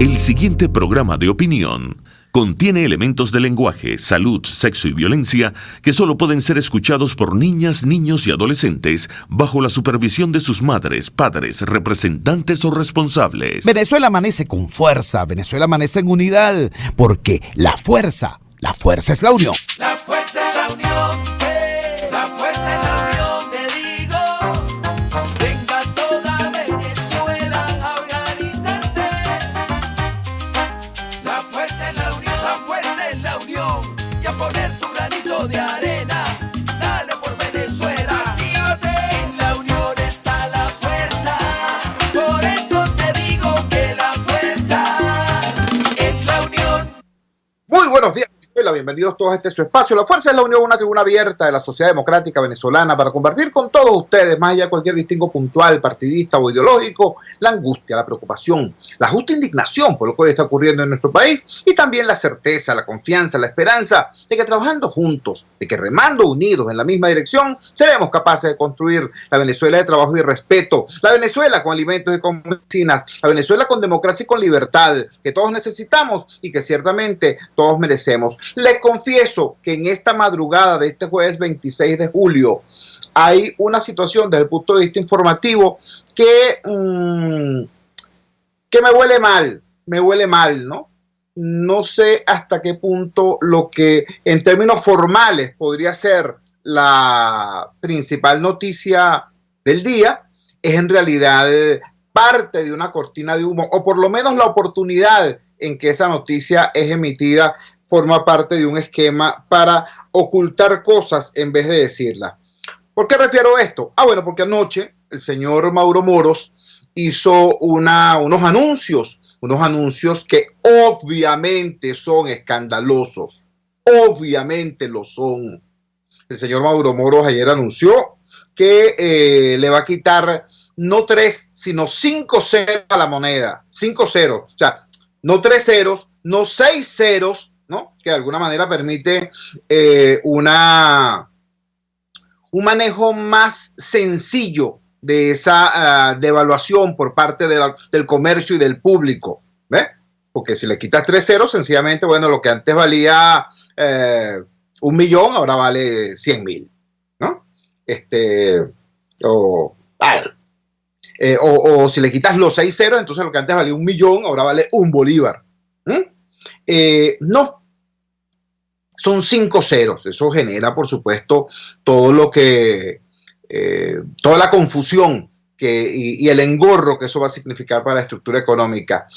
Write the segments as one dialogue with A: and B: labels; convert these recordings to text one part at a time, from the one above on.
A: El siguiente programa de opinión contiene elementos de lenguaje, salud, sexo y violencia que solo pueden ser escuchados por niñas, niños y adolescentes bajo la supervisión de sus madres, padres, representantes o responsables.
B: Venezuela amanece con fuerza, Venezuela amanece en unidad, porque la fuerza es la unión.
C: La fuerza es la unión, la fuerza es la unión, te digo. Venga toda Venezuela a organizarse. La fuerza es la unión, la fuerza es la unión. Y a poner tu granito de arena, dale por Venezuela. Actívate, en la unión está la fuerza. Por eso te digo que la fuerza es la unión.
D: Muy buenos días. Bienvenidos todos a este su espacio. La Fuerza es la Unión, una tribuna abierta de la sociedad democrática venezolana para compartir con todos ustedes, más allá de cualquier distingo puntual, partidista o ideológico, la angustia, la preocupación, la justa indignación por lo que hoy está ocurriendo en nuestro país y también la certeza, la confianza, la esperanza de que trabajando juntos, de que remando unidos en la misma dirección, seremos capaces de construir la Venezuela de trabajo y respeto, la Venezuela con alimentos y con medicinas, la Venezuela con democracia y con libertad, que todos necesitamos y que ciertamente todos merecemos. Les confieso que en esta madrugada de este jueves 26 de julio hay una situación desde el punto de vista informativo que me huele mal, ¿no? No sé hasta qué punto lo que en términos formales podría ser la principal noticia del día es en realidad parte de una cortina de humo, o por lo menos la oportunidad en que esa noticia es emitida forma parte de un esquema para ocultar cosas en vez de decirlas. ¿Por qué refiero a esto? Bueno, porque anoche el señor Mauro Moros hizo unos anuncios que obviamente son escandalosos. Obviamente lo son. El señor Mauro Moros ayer anunció que le va a quitar no 3, sino 5 ceros a la moneda. 5 ceros. O sea, no 3 ceros, no 6 ceros, ¿no? Que de alguna manera permite un manejo más sencillo de esa devaluación por parte del comercio y del público. ¿Ve? Porque si le quitas 3 ceros, sencillamente, bueno, lo que antes valía 1 millón, ahora vale 100,000, ¿no? O si le quitas los 6 ceros, entonces lo que antes valía 1 millón, ahora vale 1 bolívar. No, son 5 ceros. Eso genera, por supuesto, todo lo que, toda la confusión y el engorro que eso va a significar para la estructura económica.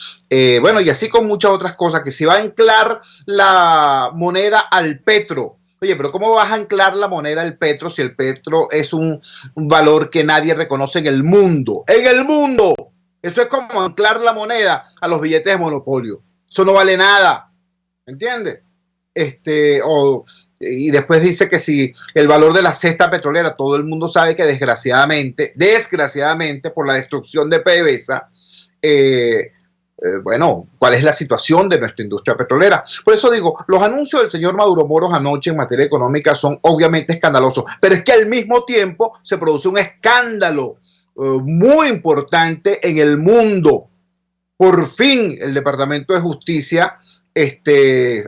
D: Bueno, y así con muchas otras cosas, que se va a anclar la moneda al petro. Oye, pero ¿cómo vas a anclar la moneda al petro si el petro es un valor que nadie reconoce en el mundo? ¡En el mundo! Eso es como anclar la moneda a los billetes de monopolio. Eso no vale nada. ¿Entiendes? Y después dice que si el valor de la cesta petrolera, todo el mundo sabe que desgraciadamente, por la destrucción de PDVSA, bueno, ¿cuál es la situación de nuestra industria petrolera? Por eso digo, los anuncios del señor Mauro Moros anoche en materia económica son obviamente escandalosos, pero es que al mismo tiempo se produce un escándalo muy importante en el mundo. Por fin el Departamento de Justicia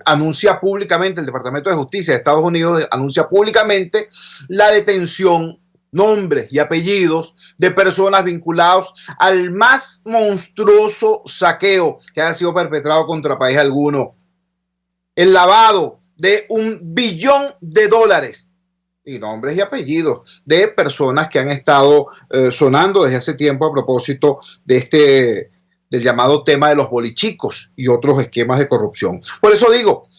D: anuncia públicamente, el Departamento de Justicia de Estados Unidos anuncia públicamente la detención, nombres y apellidos de personas vinculados al más monstruoso saqueo que haya sido perpetrado contra país alguno. El lavado de $1 billón y nombres y apellidos de personas que han estado sonando desde hace tiempo a propósito de del llamado tema de los bolichicos y otros esquemas de corrupción. Por eso digo,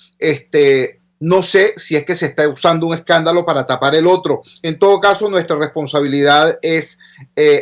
D: no sé si es que se está usando un escándalo para tapar el otro. En todo caso, nuestra responsabilidad es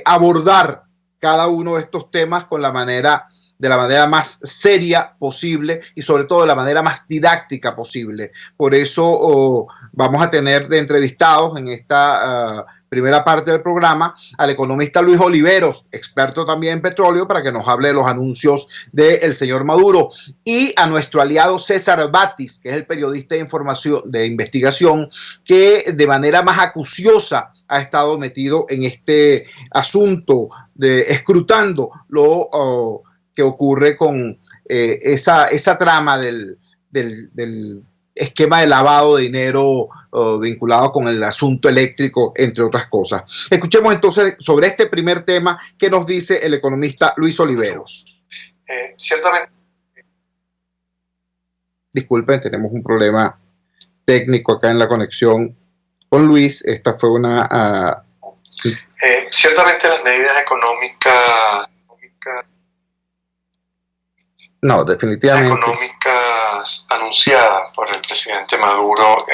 D: abordar cada uno de estos temas de la manera más seria posible y sobre todo de la manera más didáctica posible. Por eso vamos a tener de entrevistados en esta primera parte del programa al economista Luis Oliveros, experto también en petróleo, para que nos hable de los anuncios del señor Maduro, y a nuestro aliado César Batis, que es el periodista de investigación que de manera más acuciosa ha estado metido en este asunto, escrutando lo que ocurre con esa trama del esquema de lavado de dinero vinculado con el asunto eléctrico, entre otras cosas. Escuchemos entonces sobre este primer tema que nos dice el economista Luis Oliveros.
E: Ciertamente.
D: Disculpen, tenemos un problema técnico acá en la conexión con Luis. Esta fue una...
E: Ciertamente las medidas económicas anunciadas por el presidente Maduro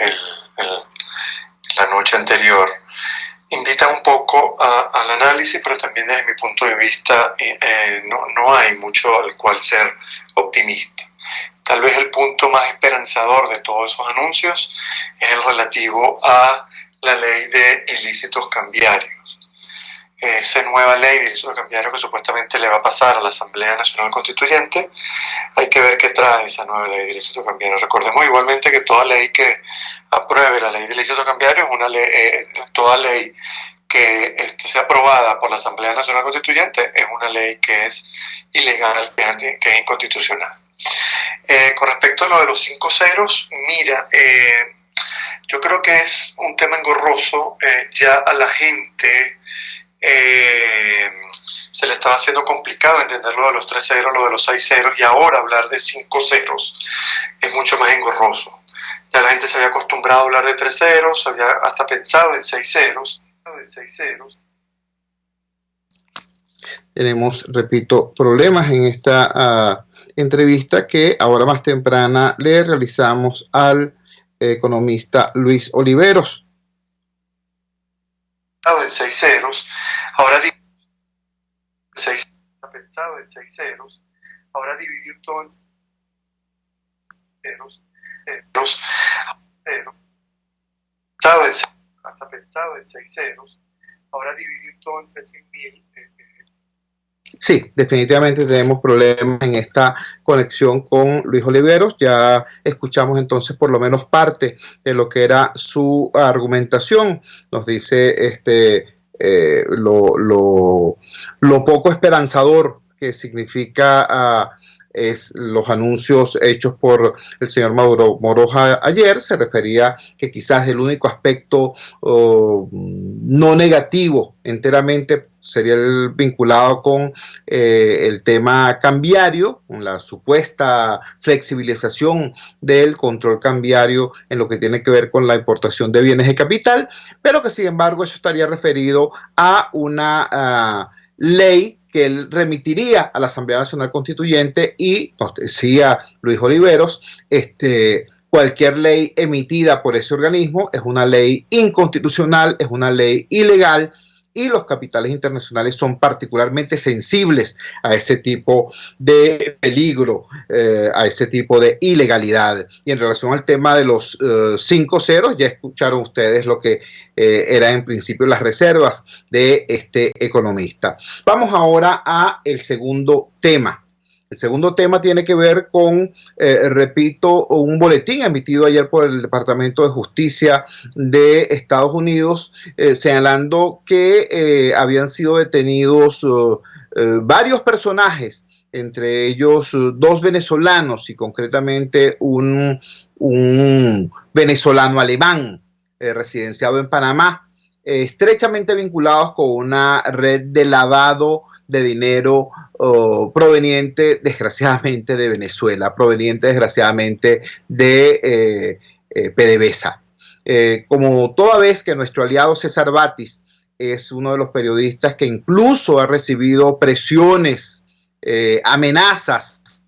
E: la noche anterior invitan un poco al análisis, pero también desde mi punto de vista no hay mucho al cual ser optimista. Tal vez el punto más esperanzador de todos esos anuncios es el relativo a la ley de ilícitos cambiarios. Esa nueva ley de ilícitos cambiarios que supuestamente le va a pasar a la Asamblea Nacional Constituyente, hay que ver qué trae esa nueva ley de ilícitos cambiarios. Recordemos igualmente que toda ley que apruebe la ley de ilícitos cambiarios es una ley, toda ley que sea aprobada por la Asamblea Nacional Constituyente es una ley que es ilegal, que es inconstitucional. Con respecto a lo de los 5 ceros, mira, yo creo que es un tema engorroso. Ya a la gente se le estaba haciendo complicado entender lo de los 3 ceros, lo de los 6 ceros, y ahora hablar de 5 ceros es mucho más engorroso. Ya la gente se había acostumbrado a hablar de 3 ceros, había hasta pensado en 6 ceros.
D: Tenemos, repito, problemas en esta entrevista que ahora más temprana le realizamos al economista Luis Oliveros.
E: En 6 ceros, ahora pensado en 6 ceros, ahora dividir todo en ceros, hasta pensado en 6 ceros, ahora dividir todo entre 100.000.
D: Sí, definitivamente tenemos problemas en esta conexión con Luis Oliveros. Ya escuchamos entonces por lo menos parte de lo que era su argumentación. Nos dice lo poco esperanzador que significa es los anuncios hechos por el señor Maduro Moroja ayer. Se refería que quizás el único aspecto no negativo enteramente sería el vinculado con el tema cambiario, con la supuesta flexibilización del control cambiario en lo que tiene que ver con la importación de bienes de capital, pero que sin embargo eso estaría referido a una ley que él remitiría a la Asamblea Nacional Constituyente, y nos decía Luis Oliveros, cualquier ley emitida por ese organismo es una ley inconstitucional, es una ley ilegal, y los capitales internacionales son particularmente sensibles a ese tipo de peligro, a ese tipo de ilegalidad. Y en relación al tema de los 5 ceros, ya escucharon ustedes lo que eran en principio las reservas de este economista. Vamos ahora a el segundo tema. El segundo tema tiene que ver con, repito, un boletín emitido ayer por el Departamento de Justicia de Estados Unidos, señalando que habían sido detenidos varios personajes, entre ellos 2 venezolanos y concretamente un venezolano alemán residenciado en Panamá, estrechamente vinculados con una red de lavado de dinero proveniente desgraciadamente de Venezuela, proveniente desgraciadamente de PDVSA. Como toda vez que nuestro aliado César Batis es uno de los periodistas que incluso ha recibido presiones, amenazas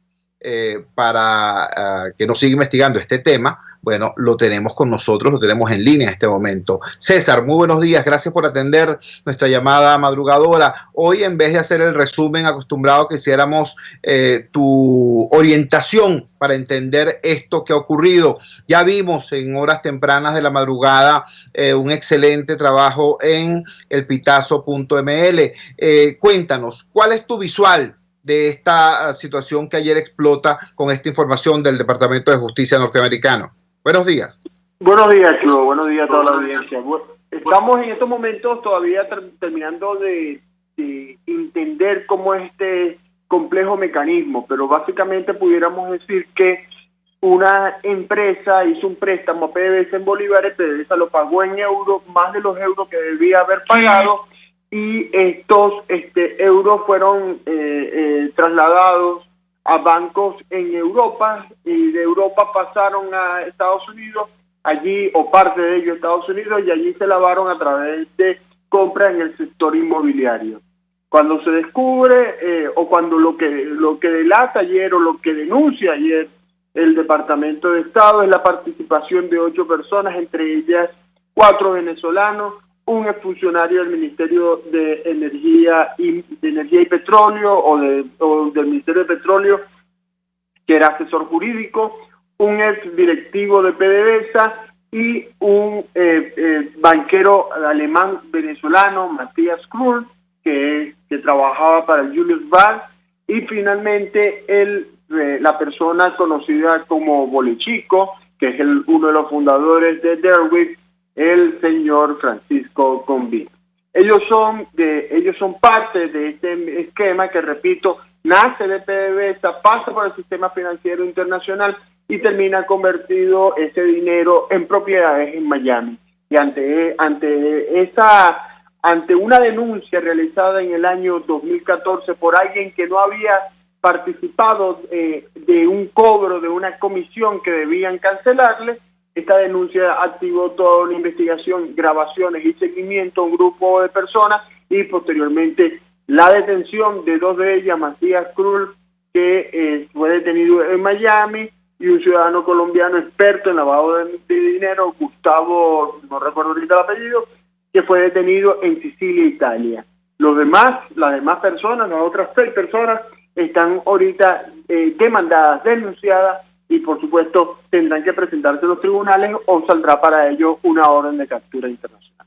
D: para que no siga investigando este tema, bueno, lo tenemos con nosotros, lo tenemos en línea en este momento. César, muy buenos días, gracias por atender nuestra llamada madrugadora. Hoy, en vez de hacer el resumen acostumbrado, quisiéramos tu orientación para entender esto que ha ocurrido. Ya vimos en horas tempranas de la madrugada un excelente trabajo en elpitazo.ml. Cuéntanos, ¿cuál es tu visual de esta situación que ayer explota con esta información del Departamento de Justicia norteamericano? Buenos días.
F: Buenos días, Chulo. Buenos días a toda la audiencia. Estamos en estos momentos todavía terminando de entender cómo complejo mecanismo, pero básicamente pudiéramos decir que una empresa hizo un préstamo a PDVSA en bolívares, PDVSA lo pagó en euros, más de los euros que debía haber pagado, y estos euros fueron trasladados a bancos en Europa, y de Europa pasaron a Estados Unidos, allí, o parte de ellos a Estados Unidos, y allí se lavaron a través de compras en el sector inmobiliario. Cuando se descubre, o cuando lo que delata ayer, o lo que denuncia ayer el Departamento de Estado, es la participación de 8 personas, entre ellas 4 venezolanos, un exfuncionario del Ministerio de Energía y Petróleo, o del Ministerio de Petróleo, que era asesor jurídico, un ex directivo de PDVSA y un banquero alemán venezolano, Matthias Krull, que trabajaba para el Julius Baer, y finalmente la persona conocida como Bolechico, que es uno de los fundadores de Derwick, el señor Francisco Convit. Ellos son parte de este esquema que, repito, nace de PDVSA, pasa por el sistema financiero internacional y termina convertido ese dinero en propiedades en Miami. Y ante una denuncia realizada en el año 2014 por alguien que no había participado de un cobro de una comisión que debían cancelarle, esta denuncia activó toda una investigación, grabaciones y seguimiento a un grupo de personas, y posteriormente la detención de 2 de ellas, Matthias Krull, que fue detenido en Miami, y un ciudadano colombiano experto en lavado de dinero, Gustavo, no recuerdo ahorita el apellido, que fue detenido en Sicilia, Italia. Las demás personas, las otras 6 personas, están ahorita demandadas, denunciadas, y por supuesto tendrán que presentarse en los tribunales o saldrá para ello una orden de captura internacional.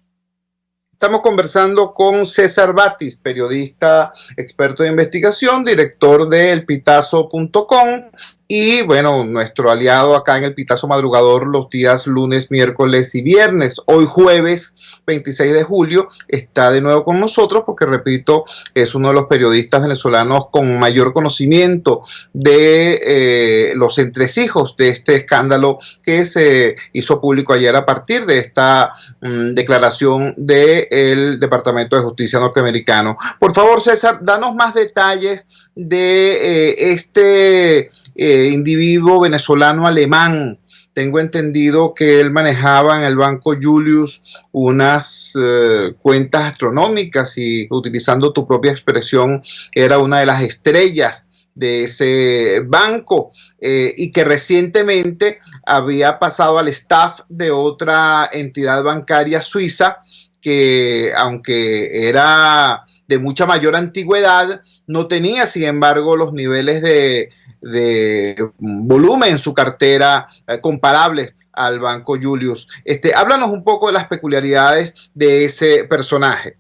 D: Estamos conversando con César Batis, periodista experto de investigación, director de elpitazo.com y, bueno, nuestro aliado acá en El Pitazo Madrugador los días lunes, miércoles y viernes. Hoy jueves 26 de julio está de nuevo con nosotros porque, repito, es uno de los periodistas venezolanos con mayor conocimiento de los entresijos de este escándalo que se hizo público ayer a partir de esta declaración del Departamento de Justicia norteamericano. Por favor, César, danos más detalles de este individuo venezolano alemán. Tengo entendido que él manejaba en el Banco Julius unas cuentas astronómicas y, utilizando tu propia expresión, era una de las estrellas de ese banco, y que recientemente había pasado al staff de otra entidad bancaria suiza que, aunque era de mucha mayor antigüedad, no tenía, sin embargo, los niveles de volumen en su cartera comparables al Banco Julius. Háblanos un poco de las peculiaridades de ese personaje.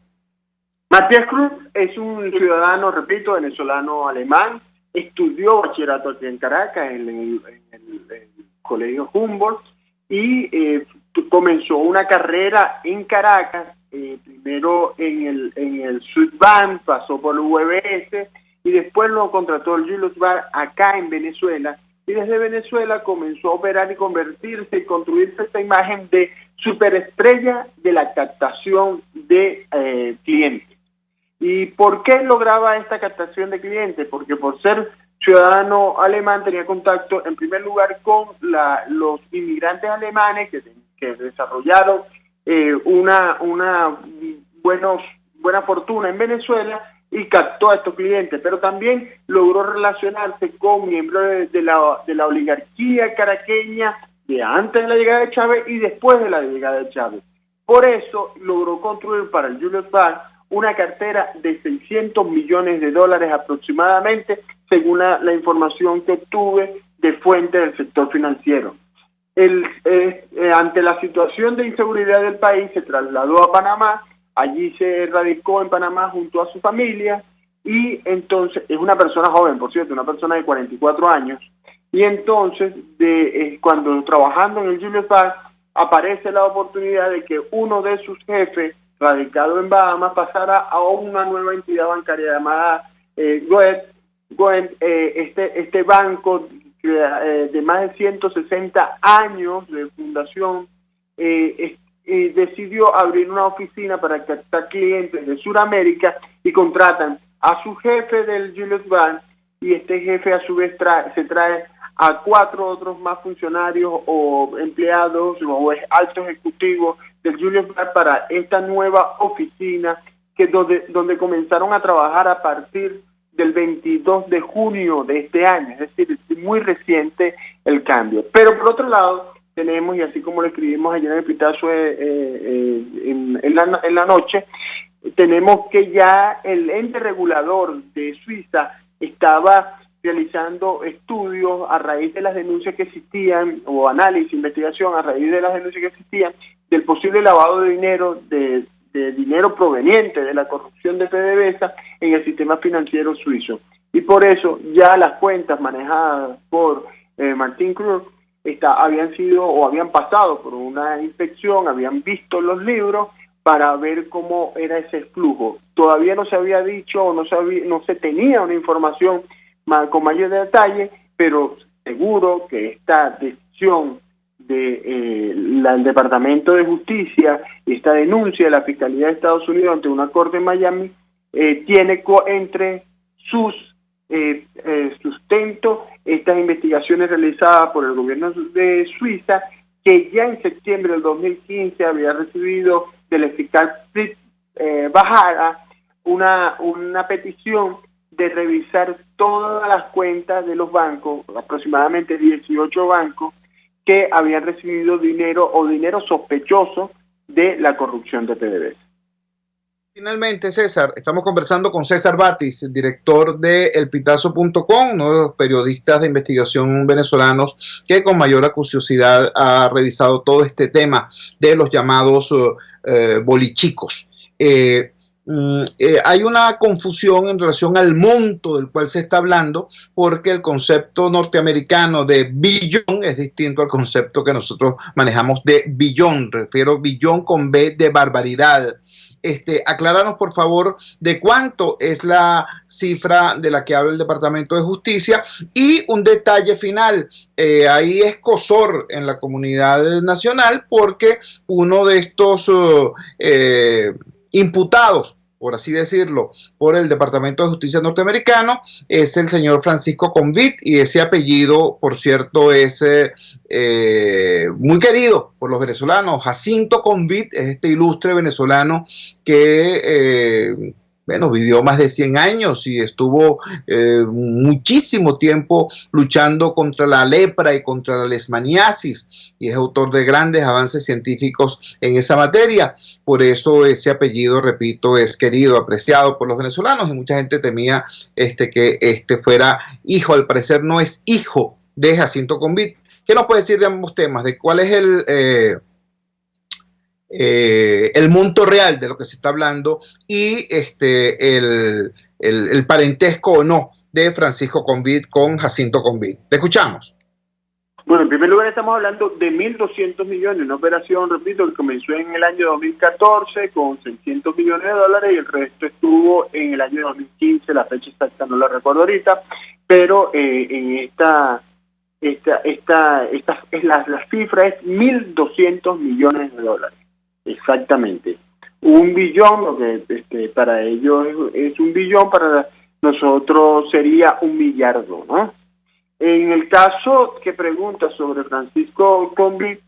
F: Matthias Krull es un ciudadano, repito, venezolano-alemán, estudió bachillerato aquí en Caracas, en el Colegio Humboldt, y comenzó una carrera en Caracas, primero en el Sudbank, pasó por el UBS, y después lo contrató el Julius Baer acá en Venezuela, y desde Venezuela comenzó a operar y convertirse y construirse esta imagen de superestrella de la captación de clientes. ¿Y por qué lograba esta captación de clientes? Porque por ser ciudadano alemán tenía contacto en primer lugar con los inmigrantes alemanes que desarrollaron una buena fortuna en Venezuela y captó a estos clientes, pero también logró relacionarse con miembros de la oligarquía caraqueña de antes de la llegada de Chávez y después de la llegada de Chávez. Por eso logró construir para el Julius Baer una cartera de $600 millones aproximadamente, según la información que obtuve de fuentes del sector financiero. Ante la situación de inseguridad del país, se trasladó a Panamá. Allí se radicó en Panamá junto a su familia, y entonces es una persona joven, por cierto, una persona de 44 años, y entonces cuando trabajando en el Julius Baer aparece la oportunidad de que uno de sus jefes, radicado en Bahamas, pasara a una nueva entidad bancaria llamada Goethe, Este banco de más de 160 años de fundación decidió abrir una oficina para captar clientes de Sudamérica y contratan a su jefe del Julius Baer, y este jefe a su vez se trae a 4 otros más funcionarios o empleados o altos ejecutivos del Julius Baer para esta nueva oficina donde comenzaron a trabajar a partir del 22 de junio de este año, es decir, es muy reciente el cambio. Pero por otro lado, tenemos, y así como lo escribimos ayer en el Pitazo en la noche, tenemos que ya el ente regulador de Suiza estaba realizando estudios a raíz de las denuncias que existían, o análisis, investigación a raíz de las denuncias que existían, del posible lavado de dinero, de dinero proveniente de la corrupción de PDVSA en el sistema financiero suizo. Y por eso ya las cuentas manejadas por Martin Krug habían pasado por una inspección, habían visto los libros para ver cómo era ese flujo. Todavía no se había dicho o no se tenía una información con mayor detalle, pero seguro que esta decisión del Departamento de Justicia y esta denuncia de la Fiscalía de Estados Unidos ante una corte en Miami tiene entre sus sustento estas investigaciones realizadas por el gobierno de Suiza, que ya en septiembre del 2015 había recibido del fiscal Bajara una petición de revisar todas las cuentas de los bancos, aproximadamente 18 bancos, que habían recibido dinero sospechoso de la corrupción de PDVSA.
D: Finalmente, César, estamos conversando con César Batis, director de elpitazo.com, uno de los periodistas de investigación venezolanos que con mayor acuciosidad ha revisado todo este tema de los llamados bolichicos. Hay una confusión en relación al monto del cual se está hablando, porque el concepto norteamericano de billón es distinto al concepto que nosotros manejamos de billón. Refiero billón con B de barbaridad. Acláranos, por favor, de cuánto es la cifra de la que habla el Departamento de Justicia. Y un detalle final, hay escozor en la comunidad nacional porque uno de estos imputados, por así decirlo, por el Departamento de Justicia norteamericano, es el señor Francisco Convit, y ese apellido, por cierto, es muy querido por los venezolanos. Jacinto Convit es este ilustre venezolano que vivió más de 100 años y estuvo muchísimo tiempo luchando contra la lepra y contra la leishmaniasis, y es autor de grandes avances científicos en esa materia. Por eso ese apellido, repito, es querido, apreciado por los venezolanos, y mucha gente temía que fuera hijo. Al parecer no es hijo de Jacinto Convit. ¿Qué nos puede decir de ambos temas? ¿De cuál es el monto real de lo que se está hablando y el parentesco o no de Francisco Convit con Jacinto Convit? Te escuchamos.
F: Bueno, en primer lugar estamos hablando de 1.200 millones, una operación, repito, que comenzó en el año 2014 con 600 millones de dólares, y el resto estuvo en el año 2015, la fecha exacta no la recuerdo ahorita, pero en la cifra es 1.200 millones de dólares. Exactamente. Un billón, lo que para ellos es un billón, para nosotros sería 1 millardo, ¿no? En el caso que pregunta sobre Francisco Convit,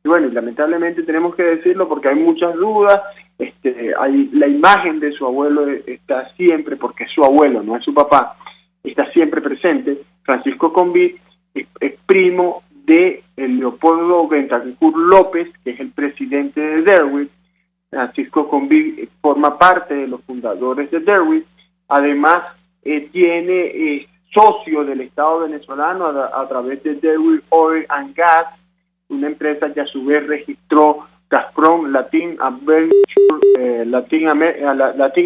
F: y bueno, lamentablemente tenemos que decirlo porque hay muchas dudas, la imagen de su abuelo está siempre, porque es su abuelo, no es su papá, está siempre presente. Francisco Convit es primo de Leopoldo Bentancur López, que es el presidente de Derwent. Francisco Convit forma parte de los fundadores de Derwent. Además, tiene socio del Estado venezolano a través de Derwent Oil and Gas, una empresa que a su vez registró Gazprom Latin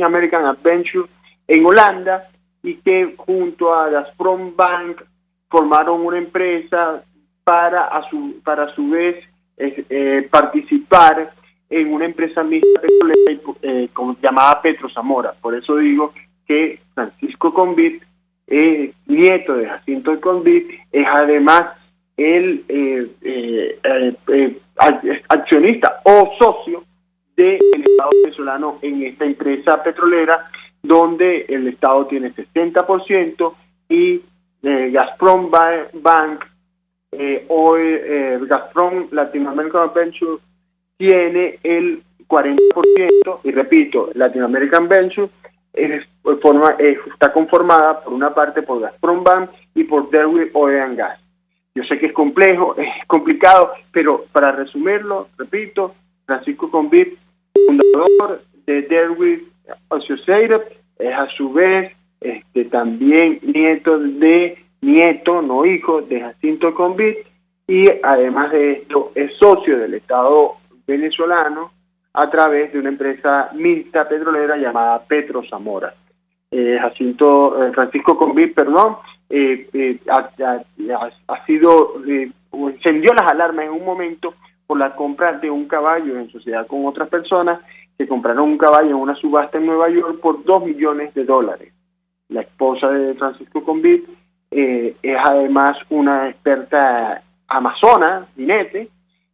F: American Adventure en Holanda, y que junto a Gazprom Bank formaron una empresa para a su vez participar en una empresa mixta petrolera llamada Petro Zamora. Por eso digo que Francisco Convit, nieto de Jacinto Convit, es además el accionista o socio del Estado venezolano en esta empresa petrolera, donde el Estado tiene 60% y Gazprom Bank Gazprom Latin American Venture tiene el 40%, y repito, Latin American Venture está conformada por una parte por Gazprom Bank y por Derwent Oil and Gas. Yo sé que es complejo, es complicado, pero para resumirlo, repito, Francisco Convit, fundador de Derwent Associated, es a su vez también nieto, no hijo, de Jacinto Convit, y además de esto es socio del Estado venezolano a través de una empresa mixta petrolera llamada Petro Zamora. Francisco Convit, encendió las alarmas en un momento por la compra de un caballo en sociedad con otras personas que compraron un caballo en una subasta en Nueva York por $2 millones. La esposa de Francisco Convit es además una experta amazona, jinete,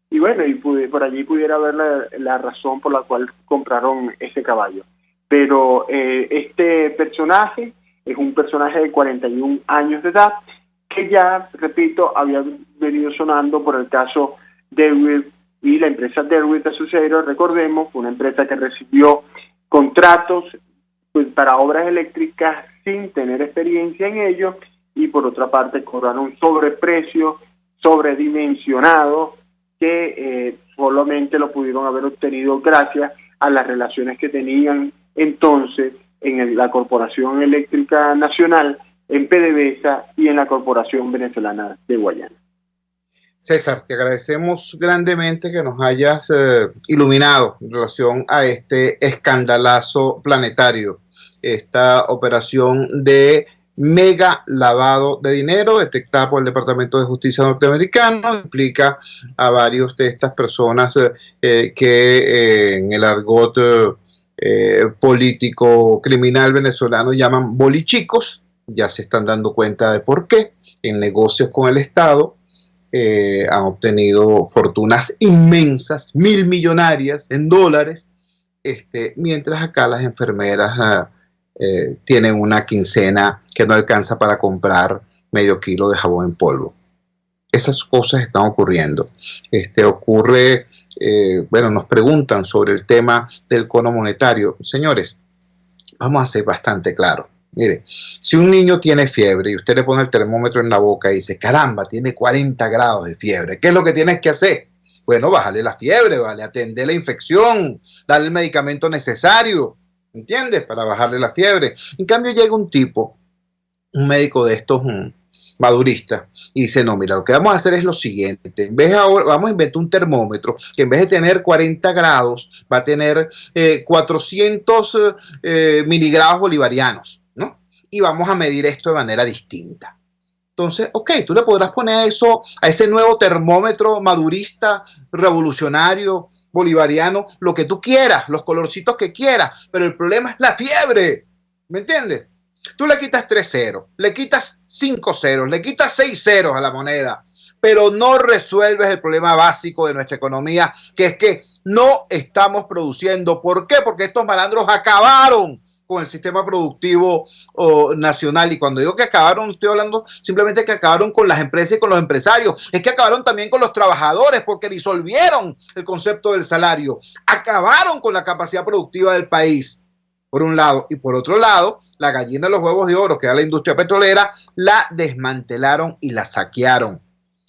F: y bueno, por allí pudiera ver la razón por la cual compraron ese caballo. Pero este personaje es un personaje de 41 años de edad, que ya, repito, había venido sonando por el caso Derwent, y la empresa Derwent Associated, recordemos, fue una empresa que recibió contratos para obras eléctricas sin tener experiencia en ello, y por otra parte cobraron sobreprecio, sobredimensionado, que solamente lo pudieron haber obtenido gracias a las relaciones que tenían entonces en la Corporación Eléctrica Nacional, en PDVSA y en la Corporación Venezolana de Guayana.
D: César, te agradecemos grandemente que nos hayas iluminado en relación a este escandalazo planetario, esta operación de mega lavado de dinero detectada por el Departamento de Justicia norteamericano. Implica a varios de estas personas que en el argot político criminal venezolano llaman bolichicos. Ya se están dando cuenta de por qué. En negocios con el Estado han obtenido fortunas inmensas, millonarias en dólares, mientras acá las enfermeras tienen una quincena que no alcanza para comprar medio kilo de jabón en polvo. Esas cosas están ocurriendo. Nos preguntan sobre el tema del cono monetario. Señores, vamos a ser bastante claros. Mire, si un niño tiene fiebre y usted le pone el termómetro en la boca y dice, caramba, tiene 40 grados de fiebre, ¿qué es lo que tienes que hacer? Bueno, bajarle la fiebre, ¿vale? Atender la infección, darle el medicamento necesario, ¿entiendes? Para bajarle la fiebre. En cambio llega un tipo, un médico de estos maduristas, y dice, no, mira, lo que vamos a hacer es lo siguiente, vamos a inventar un termómetro que en vez de tener 40 grados, va a tener 400 miligrados bolivarianos, ¿no? Y vamos a medir esto de manera distinta. Entonces, ok, tú le podrás poner eso a ese nuevo termómetro madurista, revolucionario, bolivariano, lo que tú quieras, los colorcitos que quieras, pero el problema es la fiebre, ¿me entiendes? Tú le quitas 3 ceros, le quitas 5 ceros, le quitas 6 ceros a la moneda, pero no resuelves el problema básico de nuestra economía, que es que no estamos produciendo. ¿Por qué? Porque estos malandros acabaron con el sistema productivo nacional. Y cuando digo que acabaron, no estoy hablando simplemente que acabaron con las empresas y con los empresarios, es que acabaron también con los trabajadores, porque disolvieron el concepto del salario, acabaron con la capacidad productiva del país, por un lado, y por otro lado, la gallina de los huevos de oro, que era la industria petrolera, la desmantelaron y la saquearon.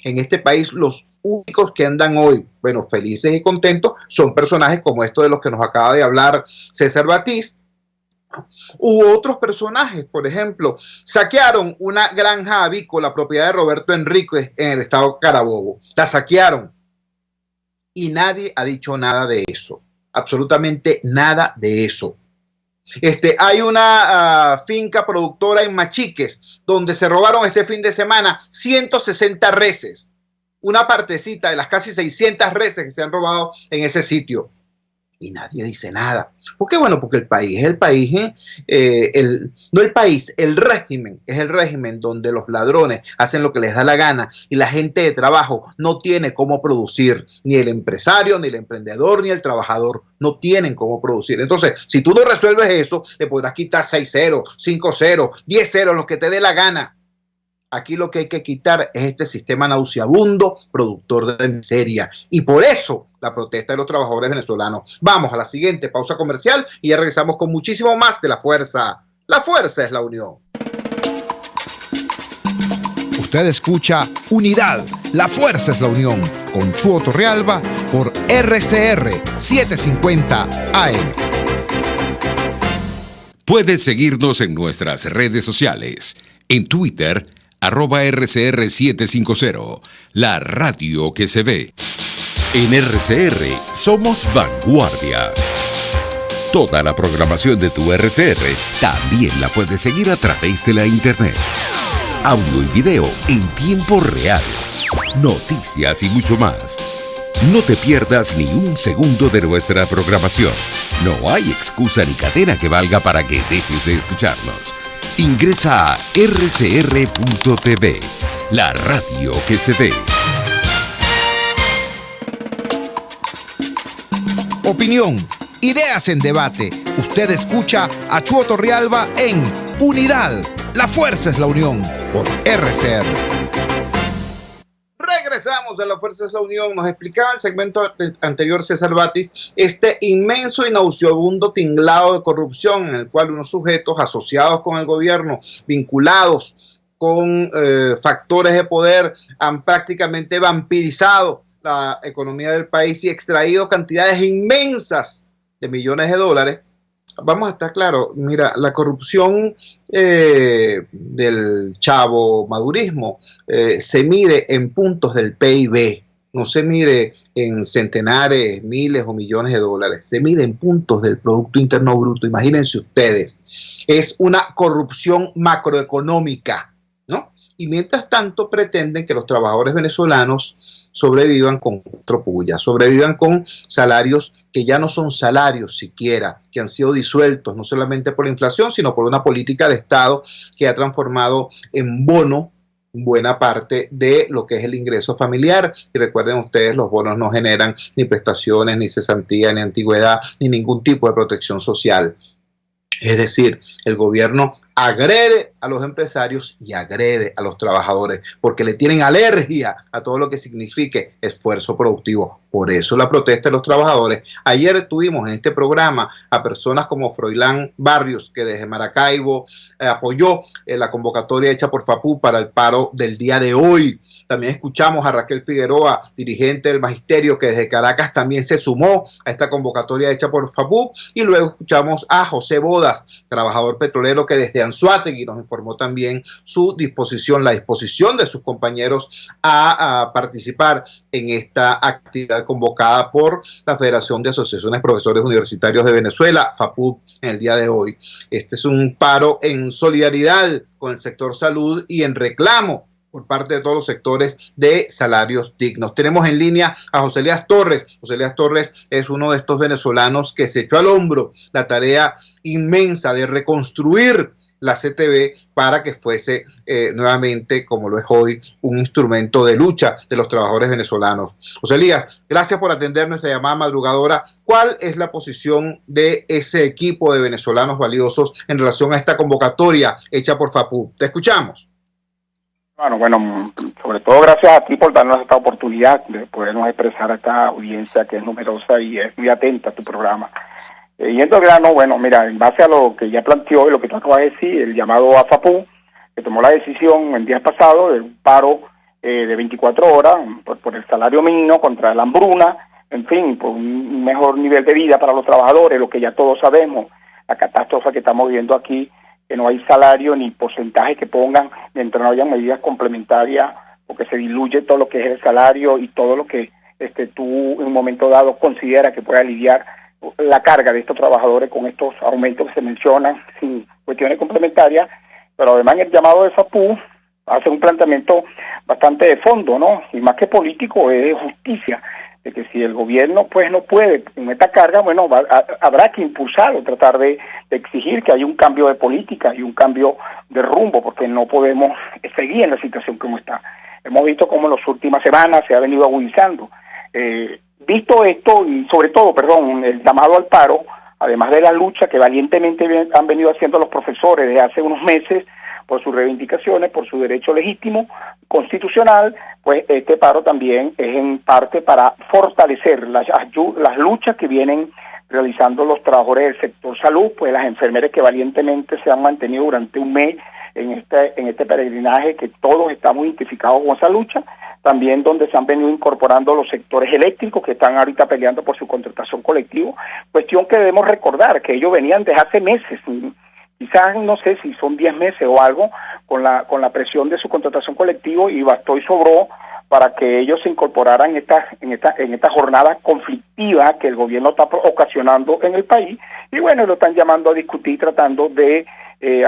D: En este país, los únicos que andan hoy, bueno, felices y contentos, son personajes como estos de los que nos acaba de hablar César Batiz, u otros personajes. Por ejemplo, saquearon una granja avícola, propiedad de Roberto Enríquez, en el estado Carabobo. La saquearon y nadie ha dicho nada de eso, absolutamente nada de eso. Hay una finca productora en Machiques donde se robaron este fin de semana 160 reses, una partecita de las casi 600 reses que se han robado en ese sitio. y nadie dice nada. ¿Por qué? Bueno, porque el país es el país, no el país, el régimen, es el régimen donde los ladrones hacen lo que les da la gana y la gente de trabajo no tiene cómo producir, ni el empresario, ni el emprendedor, ni el trabajador, no tienen cómo producir. Entonces, si tú no resuelves eso, le podrás quitar 6-0, 5-0, 10-0, lo que te dé la gana. Aquí lo que hay que quitar es este sistema nauseabundo, productor de miseria. Y por eso la protesta de los trabajadores venezolanos. Vamos a la siguiente pausa comercial y ya regresamos con muchísimo más de La Fuerza. La fuerza es la unión.
B: Usted escucha Unidad, la fuerza es la unión, con Chuo Torrealba por RCR 750 AM.
G: Puedes seguirnos en nuestras redes sociales. En Twitter, @RCR750, la radio que se ve. En RCR somos vanguardia. Toda la programación de tu RCR también la puedes seguir a través de la internet. Audio y video en tiempo real. Noticias y mucho más. No te pierdas ni un segundo de nuestra programación. No hay excusa ni cadena que valga para que dejes de escucharnos. Ingresa a rcr.tv, la radio que se ve.
B: Opinión, ideas en debate. Usted escucha a Chuo Torrealba en Unidad, la fuerza es la unión, por RCR.
D: Regresamos a La Fuerza es la Unión. Nos explicaba en el segmento anterior César Batis este inmenso y nauseabundo tinglado de corrupción en el cual unos sujetos asociados con el gobierno, vinculados con factores de poder, han prácticamente vampirizado la economía del país y extraído cantidades inmensas de millones de dólares. Vamos a estar claros, mira, la corrupción del chavo madurismo se mide en puntos del PIB, no se mide en centenares, miles o millones de dólares, se mide en puntos del Producto Interno Bruto. Imagínense ustedes, es una corrupción macroeconómica, ¿no? Y mientras tanto pretenden que los trabajadores venezolanos sobrevivan con tropullas, sobrevivan con salarios que ya no son salarios siquiera, que han sido disueltos no solamente por la inflación, sino por una política de Estado que ha transformado en bono buena parte de lo que es el ingreso familiar. Y recuerden ustedes, los bonos no generan ni prestaciones, ni cesantía, ni antigüedad, ni ningún tipo de protección social. Es decir, el gobierno agrede a los empresarios y agrede a los trabajadores porque le tienen alergia a todo lo que signifique esfuerzo productivo. Por eso la protesta de los trabajadores. Ayer tuvimos en este programa a personas como Froilán Barrios, que desde Maracaibo apoyó la convocatoria hecha por FAPU para el paro del día de hoy. También escuchamos a Raquel Figueroa, dirigente del Magisterio, que desde Caracas también se sumó a esta convocatoria hecha por FAPU. Y luego escuchamos a José Bodas, trabajador petrolero, que desde Anzoátegui nos informó también su disposición, la disposición de sus compañeros a participar en esta actividad convocada por la Federación de Asociaciones de Profesores Universitarios de Venezuela, FAPU, en el día de hoy. Este es un paro en solidaridad con el sector salud y en reclamo por parte de todos los sectores de salarios dignos. Tenemos en línea a José Elías Torres. José Elías Torres es uno de estos venezolanos que se echó al hombro la tarea inmensa de reconstruir la CTV para que fuese nuevamente, como lo es hoy, un instrumento de lucha de los trabajadores venezolanos. José Elías, gracias por atender nuestra llamada madrugadora. ¿Cuál es la posición de ese equipo de venezolanos valiosos en relación a esta convocatoria hecha por FAPU? Te escuchamos.
H: Bueno, sobre todo gracias a ti por darnos esta oportunidad de podernos expresar a esta audiencia que es numerosa y es muy atenta a tu programa. Yendo al grano, bueno, mira, en base a lo que ya planteó y lo que tú acabas de decir, el llamado a FAPU, que tomó la decisión el día pasado de un paro de 24 horas por el salario mínimo contra la hambruna, en fin, por un mejor nivel de vida para los trabajadores, lo que ya todos sabemos, la catástrofe que estamos viendo aquí, que no hay salario ni porcentaje que pongan mientras no haya medidas complementarias, porque se diluye todo lo que es el salario y todo lo que tú en un momento dado consideras que puede aliviar la carga de estos trabajadores con estos aumentos que se mencionan sin cuestiones complementarias. Pero además el llamado de FAPU hace un planteamiento bastante de fondo, ¿no? Y más que político, es de justicia. de que si el gobierno pues no puede con esta carga, bueno, habrá que impulsarlo, tratar de exigir que haya un cambio de política y un cambio de rumbo, porque no podemos seguir en la situación como está. Hemos visto cómo en las últimas semanas se ha venido agudizando. Visto esto y sobre todo, el llamado al paro, además de la lucha que valientemente han venido haciendo los profesores desde hace unos meses por sus reivindicaciones, por su derecho legítimo, constitucional, pues este paro también es en parte para fortalecer las luchas que vienen realizando los trabajadores del sector salud, pues las enfermeras que valientemente se han mantenido durante un mes en este peregrinaje, que todos estamos identificados con esa lucha, también donde se han venido incorporando los sectores eléctricos que están ahorita peleando por su contratación colectiva, cuestión que debemos recordar que ellos venían desde hace meses, quizás no sé si son 10 meses o algo, con la presión de su contratación colectiva, y bastó y sobró para que ellos se incorporaran en esta jornada conflictiva que el gobierno está ocasionando en el país, y bueno, lo están llamando a discutir, tratando de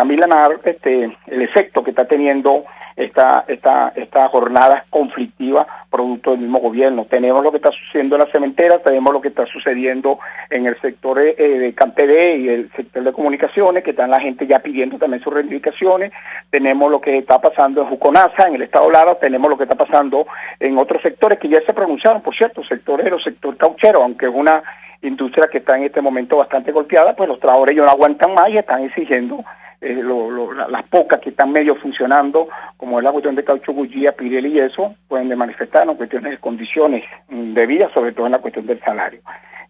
H: amilanar el efecto que está teniendo esta jornada conflictiva producto del mismo gobierno. Tenemos lo que está sucediendo en las cementeras, tenemos lo que está sucediendo en el sector de CanTV y el sector de comunicaciones, que están la gente ya pidiendo también sus reivindicaciones, tenemos lo que está pasando en Juconasa, en el estado Lara, tenemos lo que está pasando en otros sectores que ya se pronunciaron, por cierto, sector cauchero, aunque es una industria que está en este momento bastante golpeada, pues los trabajadores ya no aguantan más y están exigiendo las pocas que están medio funcionando, como es la cuestión de Caucho Gugía, Pirelli y eso, pueden manifestar en cuestiones de condiciones de vida, sobre todo en la cuestión del salario.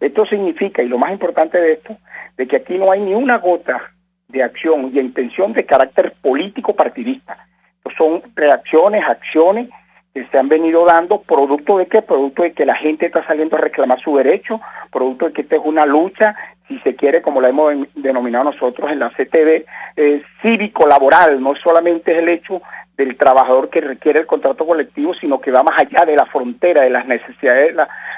H: Esto significa, y lo más importante de esto, de que aquí no hay ni una gota de acción y intención de carácter político partidista. Estos son reacciones, acciones que se han venido dando, producto de qué, producto de que la gente está saliendo a reclamar su derecho, producto de que esta es una lucha, si se quiere, como la hemos denominado nosotros en la CTV, cívico-laboral, no solamente es el hecho del trabajador que requiere el contrato colectivo, sino que va más allá de la frontera, de las necesidades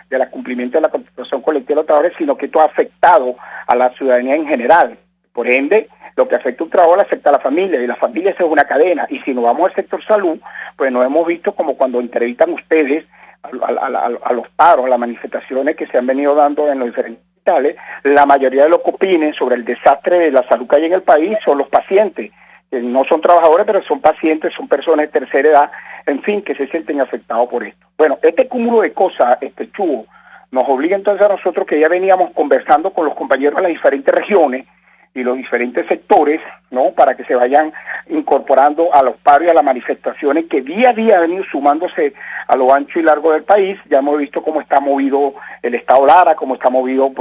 H: del cumplimiento de la contratación colectiva de los trabajadores, sino que esto ha afectado a la ciudadanía en general. Por ende, lo que afecta a un trabajador afecta a la familia, y la familia es una cadena. Y si nos vamos al sector salud, pues nos hemos visto como cuando entrevistan ustedes a los paros, a las manifestaciones que se han venido dando en los diferentes hospitales, la mayoría de los que opinen sobre el desastre de la salud que hay en el país son los pacientes, que no son trabajadores, pero son pacientes, son personas de tercera edad, en fin, que se sienten afectados por esto. Bueno, este cúmulo de cosas, Chugo, nos obliga entonces a nosotros, que ya veníamos conversando con los compañeros de las diferentes regiones y los diferentes sectores, ¿no?, para que se vayan incorporando a los paros y a las manifestaciones que día a día han venido sumándose a lo ancho y largo del país. Ya hemos visto cómo está movido el estado Lara, cómo está movido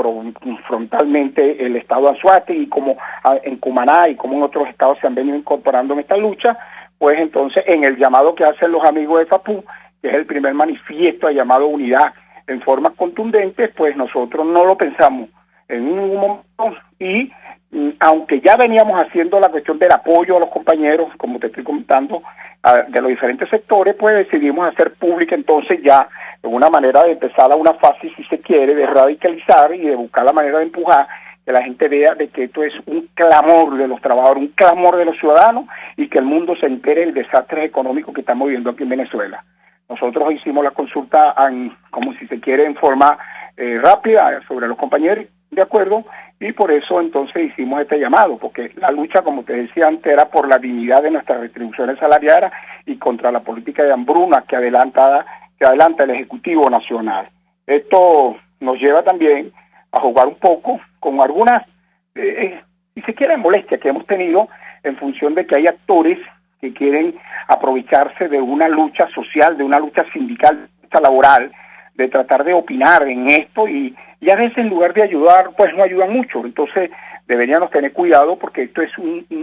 H: frontalmente el estado Anzoátegui, y cómo en Cumaná y cómo en otros estados se han venido incorporando en esta lucha. Pues entonces, en el llamado que hacen los amigos de FAPU, que es el primer manifiesto llamado unidad en forma contundente, pues nosotros no lo pensamos en ningún momento, y aunque ya veníamos haciendo la cuestión del apoyo a los compañeros, como te estoy comentando, de los diferentes sectores, pues decidimos hacer pública entonces ya una manera de empezar a una fase, si se quiere, de radicalizar y de buscar la manera de empujar, que la gente vea de que esto es un clamor de los trabajadores, un clamor de los ciudadanos, y que el mundo se entere del desastre económico que estamos viviendo aquí en Venezuela. Nosotros hicimos la consulta, como si se quiere, en forma rápida sobre los compañeros, de acuerdo, y por eso entonces hicimos este llamado, porque la lucha, como te decía antes, era por la dignidad de nuestras retribuciones salariales y contra la política de hambruna que adelanta el Ejecutivo Nacional. Esto nos lleva también a jugar un poco con algunas, si se quiere, molestias que hemos tenido en función de que hay actores que quieren aprovecharse de una lucha social, de una lucha sindical, de una lucha laboral, de tratar de opinar en esto, y a veces en lugar de ayudar, pues no ayudan mucho. Entonces deberíamos tener cuidado, porque esto es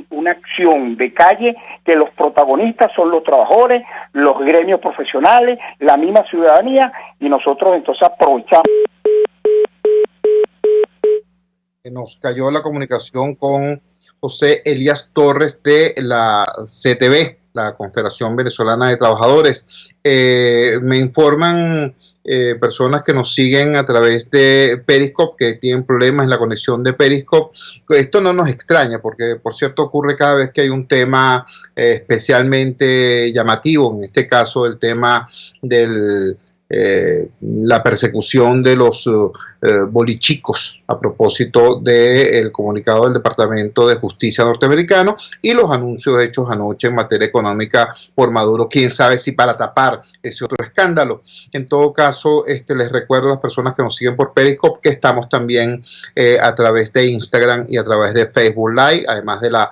H: una acción de calle, que los protagonistas son los trabajadores, los gremios profesionales, la misma ciudadanía, y nosotros entonces aprovechamos.
D: Nos cayó la comunicación con José Elías Torres de la CTV, la Confederación Venezolana de Trabajadores. Me informan personas que nos siguen a través de Periscope, que tienen problemas en la conexión de Periscope. Esto no nos extraña, porque por cierto ocurre cada vez que hay un tema especialmente llamativo, en este caso el tema del la persecución de los bolichicos a propósito del comunicado del Departamento de Justicia norteamericano y los anuncios hechos anoche en materia económica por Maduro, quién sabe si para tapar ese otro escándalo. En todo caso, les recuerdo a las personas que nos siguen por Periscope que estamos también a través de Instagram y a través de Facebook Live, además de la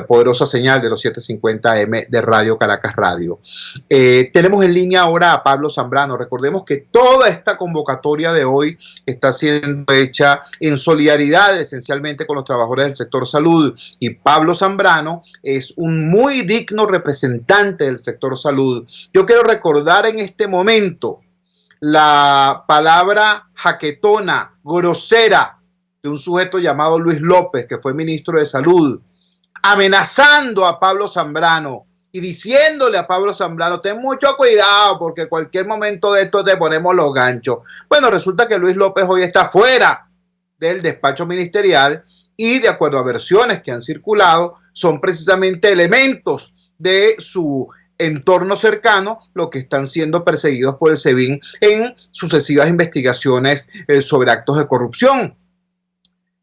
D: poderosa señal de los 750M de Radio Caracas Radio. Tenemos en línea ahora a Pablo Zambrano. Recordemos que toda esta convocatoria de hoy está siendo hecha en solidaridad esencialmente con los trabajadores del sector salud, y Pablo Zambrano es un muy digno representante del sector salud. Yo quiero recordar en este momento la palabra jaquetona, grosera, de un sujeto llamado Luis López, que fue ministro de Salud, amenazando a Pablo Zambrano y diciéndole a Pablo Zambrano: ten mucho cuidado porque cualquier momento de esto te ponemos los ganchos. Bueno, resulta que Luis López hoy está fuera del despacho ministerial y, de acuerdo a versiones que han circulado, son precisamente elementos de su entorno cercano lo que están siendo perseguidos por el SEBIN en sucesivas investigaciones sobre actos de corrupción.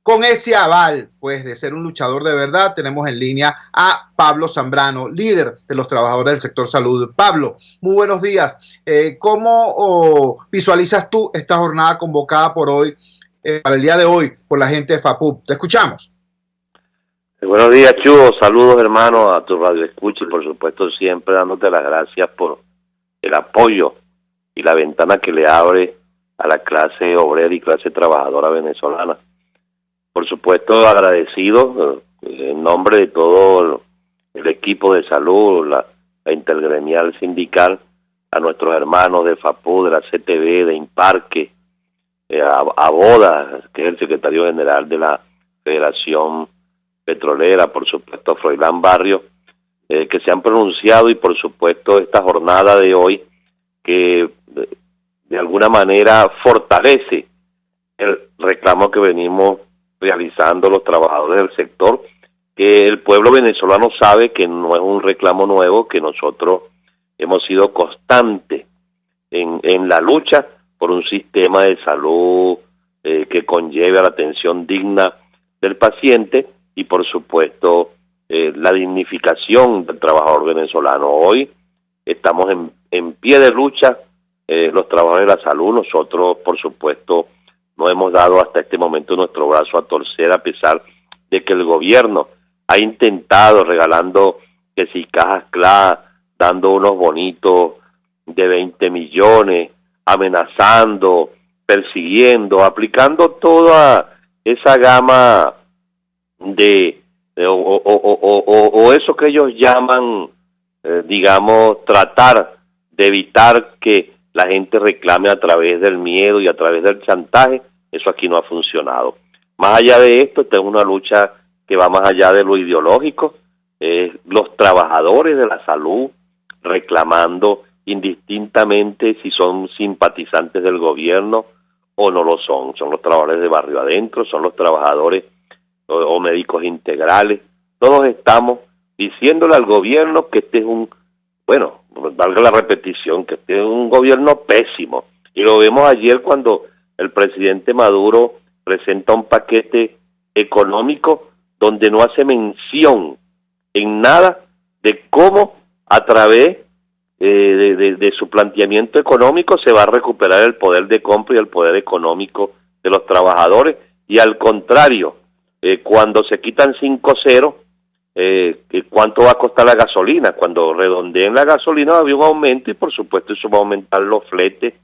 D: Con ese aval, pues, de ser un luchador de verdad, tenemos en línea a Pablo Zambrano, líder de los trabajadores del sector salud. Pablo, muy buenos días. ¿Cómo visualizas tú esta jornada convocada por hoy, para el día de hoy, por la gente de FAPUB? Te escuchamos.
I: Buenos días, Chugo. Saludos, hermano, a tu radio escucha y, por supuesto, siempre dándote las gracias por el apoyo y la ventana que le abre a la clase obrera y clase trabajadora venezolana. Por supuesto, agradecido en nombre de todo el equipo de salud, la intergremial sindical, a nuestros hermanos de FAPU, de la CTV, de Imparque, a Boda, que es el secretario general de la Federación Petrolera, por supuesto a Froilán Barrio, que se han pronunciado, y por supuesto esta jornada de hoy que de alguna manera fortalece el reclamo que venimos realizando los trabajadores del sector, que el pueblo venezolano sabe que no es un reclamo nuevo, que nosotros hemos sido constantes en la lucha por un sistema de salud que conlleve a la atención digna del paciente y, por supuesto, la dignificación del trabajador venezolano. Hoy estamos en pie de lucha, los trabajadores de la salud. Nosotros, por supuesto, no hemos dado hasta este momento nuestro brazo a torcer, a pesar de que el gobierno ha intentado, regalando que si cajas CLA, dando unos bonitos de 20 millones, amenazando, persiguiendo, aplicando toda esa gama o eso que ellos llaman, digamos, tratar de evitar que la gente reclame a través del miedo y a través del chantaje. Eso aquí no ha funcionado. Más allá de esto, esta es una lucha que va más allá de lo ideológico. Los trabajadores de la salud reclamando indistintamente si son simpatizantes del gobierno o no lo son. Son los trabajadores de barrio adentro, son los trabajadores o médicos integrales. Todos estamos diciéndole al gobierno que este es valga la repetición, que este es un gobierno pésimo. Y lo vemos ayer cuando el presidente Maduro presenta un paquete económico donde no hace mención en nada de cómo a través de su planteamiento económico se va a recuperar el poder de compra y el poder económico de los trabajadores, y al contrario, cuando se quitan 5 ceros, ¿cuánto va a costar la gasolina? Cuando redondeen la gasolina va a haber un aumento, y por supuesto eso va a aumentar los fletes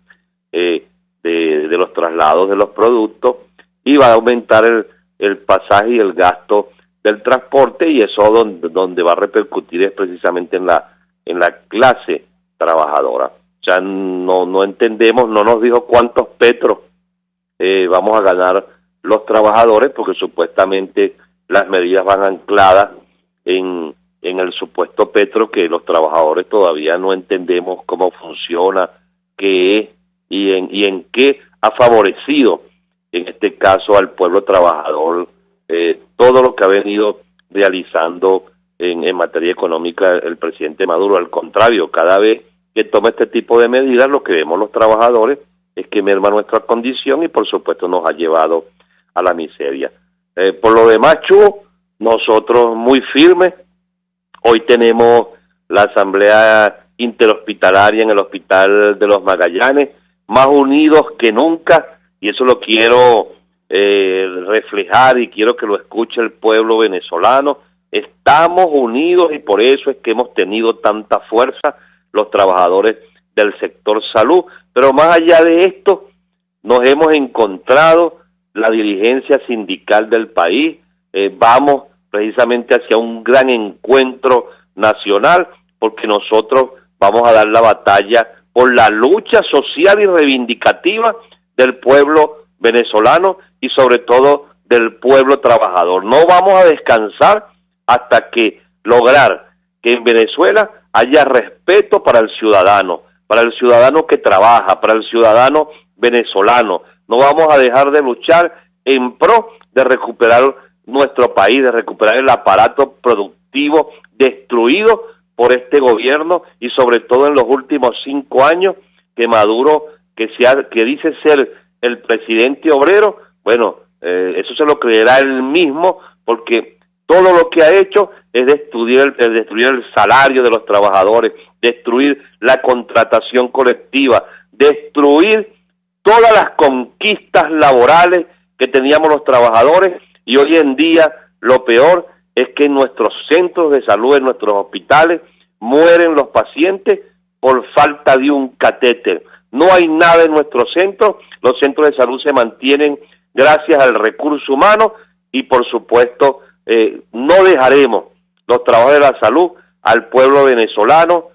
I: de los traslados de los productos, y va a aumentar el pasaje y el gasto del transporte, y eso donde va a repercutir es precisamente en la clase trabajadora. O sea, no entendemos, no nos dijo cuántos petros vamos a ganar los trabajadores, porque supuestamente las medidas van ancladas en el supuesto petro, que los trabajadores todavía no entendemos cómo funciona, qué es y en qué ha favorecido, en este caso, al pueblo trabajador, todo lo que ha venido realizando en materia económica el presidente Maduro. Al contrario, cada vez que tome este tipo de medidas, lo que vemos los trabajadores es que merma nuestra condición y por supuesto nos ha llevado a la miseria. Por lo demás, Chu, nosotros muy firmes. Hoy tenemos la asamblea interhospitalaria en el Hospital de los Magallanes, más unidos que nunca, y eso lo quiero reflejar y quiero que lo escuche el pueblo venezolano. Estamos unidos y por eso es que hemos tenido tanta fuerza los trabajadores del sector salud, pero más allá de esto, nos hemos encontrado la dirigencia sindical del país, vamos precisamente hacia un gran encuentro nacional, porque nosotros vamos a dar la batalla por la lucha social y reivindicativa del pueblo venezolano y sobre todo del pueblo trabajador. No vamos a descansar hasta que lograr que en Venezuela haya respeto para el ciudadano que trabaja, para el ciudadano venezolano. No vamos a dejar de luchar en pro de recuperar nuestro país, de recuperar el aparato productivo destruido por este gobierno y sobre todo en los últimos 5 años que Maduro, que dice ser el presidente obrero, bueno, eso se lo creerá él mismo, porque todo lo que ha hecho es destruir el salario de los trabajadores, destruir la contratación colectiva, destruir todas las conquistas laborales que teníamos los trabajadores, y hoy en día lo peor es que en nuestros centros de salud, en nuestros hospitales, mueren los pacientes por falta de un catéter. No hay nada en nuestros centros, los centros de salud se mantienen gracias al recurso humano y por supuesto no dejaremos los trabajos de la salud al pueblo venezolano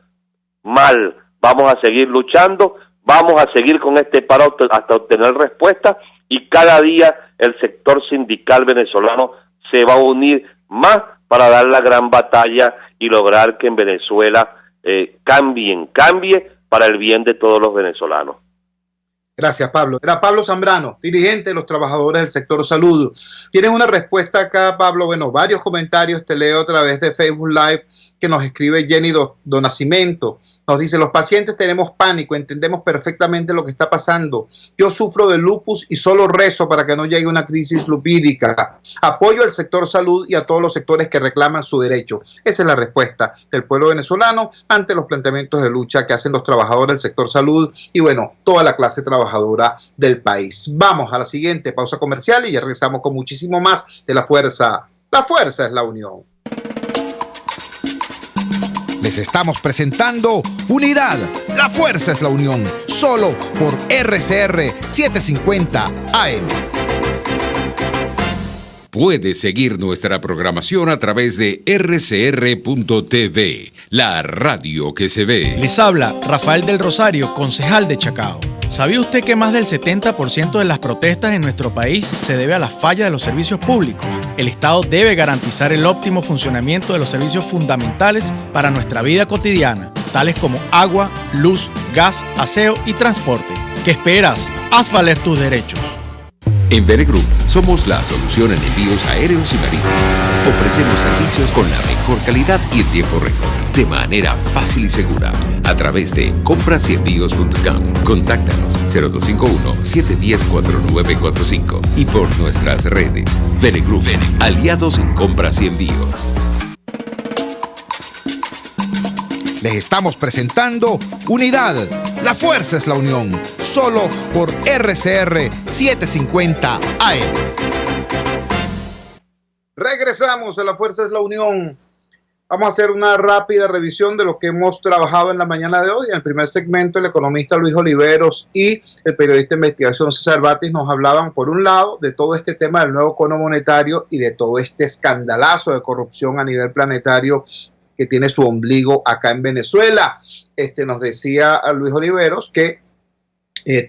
I: mal. Vamos a seguir luchando, vamos a seguir con este paro hasta obtener respuesta y cada día el sector sindical venezolano se va a unir más para dar la gran batalla y lograr que en Venezuela cambie para el bien de todos los venezolanos.
D: Gracias, Pablo. Era Pablo Zambrano, dirigente de los trabajadores del sector salud. ¿Tienes una respuesta acá, Pablo? Bueno, varios comentarios te leo a través de Facebook Live que nos escribe Jenny Donacimento. Nos dice, los pacientes tenemos pánico, entendemos perfectamente lo que está pasando. Yo sufro de lupus y solo rezo para que no llegue una crisis lupídica. Apoyo al sector salud y a todos los sectores que reclaman su derecho. Esa es la respuesta del pueblo venezolano ante los planteamientos de lucha que hacen los trabajadores del sector salud y, bueno, toda la clase trabajadora del país. Vamos a la siguiente pausa comercial y ya regresamos con muchísimo más de La Fuerza. La Fuerza es la unión.
B: Les estamos presentando Unidad, la fuerza es la unión, solo por RCR 750 AM.
G: Puedes seguir nuestra programación a través de rcr.tv, la radio que se ve.
J: Les habla Rafael del Rosario, concejal de Chacao. ¿Sabía usted que más del 70% de las protestas en nuestro país se debe a la falla de los servicios públicos? El Estado debe garantizar el óptimo funcionamiento de los servicios fundamentales para nuestra vida cotidiana, tales como agua, luz, gas, aseo y transporte. ¿Qué esperas? Haz valer tus derechos.
G: En Venegroup somos la solución en envíos aéreos y marítimos. Ofrecemos servicios con la mejor calidad y en tiempo récord, de manera fácil y segura, a través de comprasyenvíos.com. Contáctanos 0251-710-4945 y por nuestras redes. Venegroup, aliados en compras y envíos.
B: Les estamos presentando Unidad, la fuerza es la unión, solo por RCR 750 AM.
D: Regresamos a La Fuerza es la Unión. Vamos a hacer una rápida revisión de lo que hemos trabajado en la mañana de hoy. En el primer segmento, el economista Luis Oliveros y el periodista de investigación César Batis nos hablaban, por un lado, de todo este tema del nuevo cono monetario y de todo este escandalazo de corrupción a nivel planetario que tiene su ombligo acá en Venezuela. Nos decía a Luis Oliveros que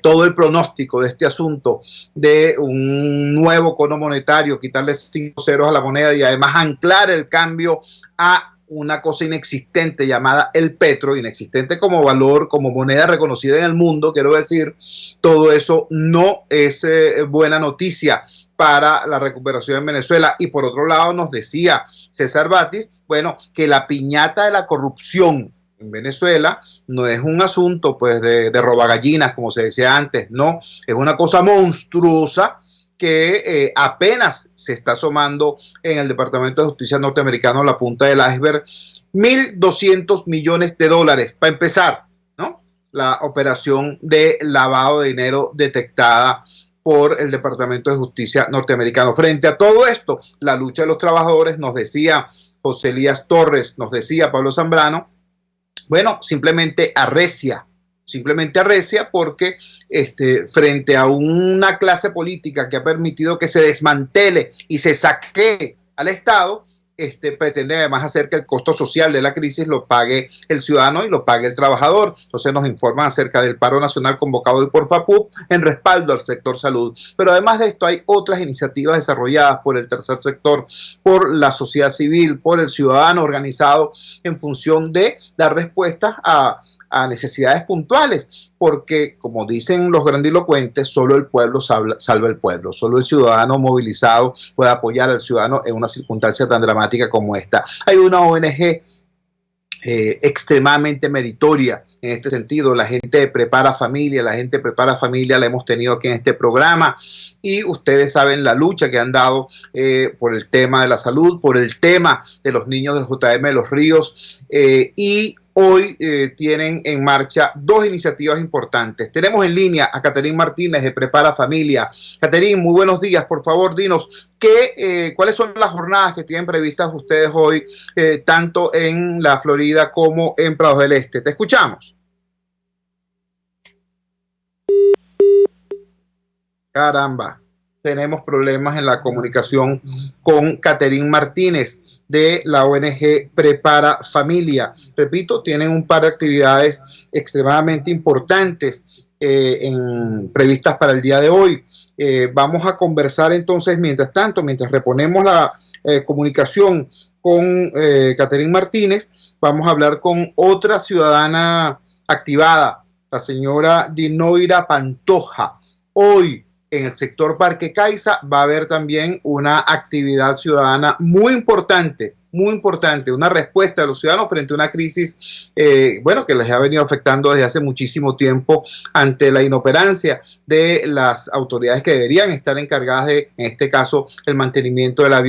D: todo el pronóstico de este asunto de un nuevo cono monetario, quitarle 5 ceros a la moneda y además anclar el cambio a una cosa inexistente llamada el petro, inexistente como valor, como moneda reconocida en el mundo, quiero decir, todo eso no es buena noticia para la recuperación en Venezuela. Y por otro lado nos decía César Batis, bueno, que la piñata de la corrupción en Venezuela no es un asunto pues de robagallinas, como se decía antes, no, es una cosa monstruosa que apenas se está asomando en el Departamento de Justicia norteamericano, la punta del iceberg, $1.200 millones para empezar, ¿no? La operación de lavado de dinero detectada por el Departamento de Justicia norteamericano. Frente a todo esto, la lucha de los trabajadores, nos decía José Elías Torres, nos decía Pablo Zambrano, bueno, simplemente arrecia porque frente a una clase política que ha permitido que se desmantele y se saquee al Estado, pretende además hacer que el costo social de la crisis lo pague el ciudadano y lo pague el trabajador. Entonces nos informan acerca del paro nacional convocado hoy por FAPUP en respaldo al sector salud. Pero además de esto hay otras iniciativas desarrolladas por el tercer sector, por la sociedad civil, por el ciudadano organizado en función de dar respuestas a necesidades puntuales, porque como dicen los grandilocuentes, solo el pueblo salva el pueblo, solo el ciudadano movilizado puede apoyar al ciudadano en una circunstancia tan dramática como esta. Hay una ONG extremadamente meritoria en este sentido, la gente de Prepara Familia, la hemos tenido aquí en este programa, y ustedes saben la lucha que han dado por el tema de la salud, por el tema de los niños del JM de los Ríos, y hoy tienen en marcha dos iniciativas importantes. Tenemos en línea a Caterín Martínez de Prepara Familia. Caterín, muy buenos días. Por favor, dinos cuáles son las jornadas que tienen previstas ustedes hoy, tanto en la Florida como en Prados del Este. Te escuchamos. Caramba, tenemos problemas en la comunicación con Caterín Martínez de la ONG Prepara Familia. Repito, tienen un par de actividades extremadamente importantes previstas para el día de hoy. Vamos a conversar entonces, mientras reponemos la comunicación con Caterín Martínez, vamos a hablar con otra ciudadana activada, la señora Dinoira Pantoja. Hoy, en el sector Parque Caiza va a haber también una actividad ciudadana muy importante, una respuesta de los ciudadanos frente a una crisis, que les ha venido afectando desde hace muchísimo tiempo ante la inoperancia de las autoridades que deberían estar encargadas de, en este caso, el mantenimiento de la